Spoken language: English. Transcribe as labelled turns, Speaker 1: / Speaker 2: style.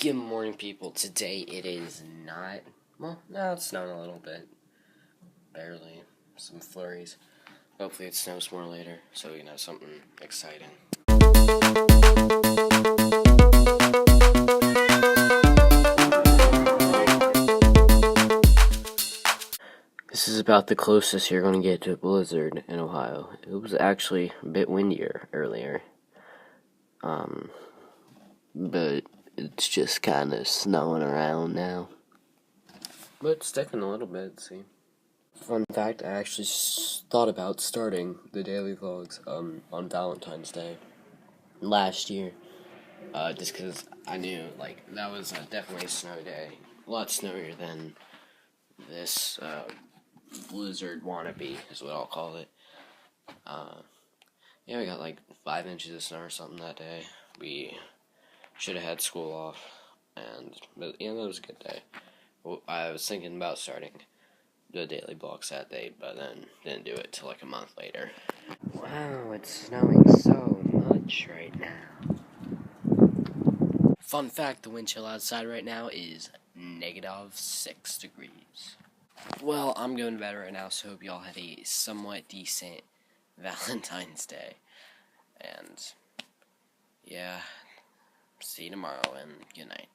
Speaker 1: Good morning, people. Today it is not, well, no, it's snowing a little bit. Barely. Some flurries. Hopefully it snows more later, so we can have something exciting. This is about the closest you're going to get to a blizzard in Ohio. It was actually a bit windier earlier. But it's just kind of snowing around now. But it's sticking a little bit, see. Fun fact, I actually thought about starting the daily vlogs on Valentine's Day last year. Just because I knew, that was definitely a snow day. A lot snowier than this blizzard wannabe, is what I'll call it. Yeah, we got 5 inches of snow or something that day. We should have had school off, but that was a good day. Well, I was thinking about starting the daily vlogs that day, but then didn't do it till a month later. Wow, it's snowing so much right now. Fun fact, the wind chill outside right now is -6 degrees. Well, I'm going to bed right now, so hope y'all had a somewhat decent Valentine's Day. And, yeah, see you tomorrow, and good night.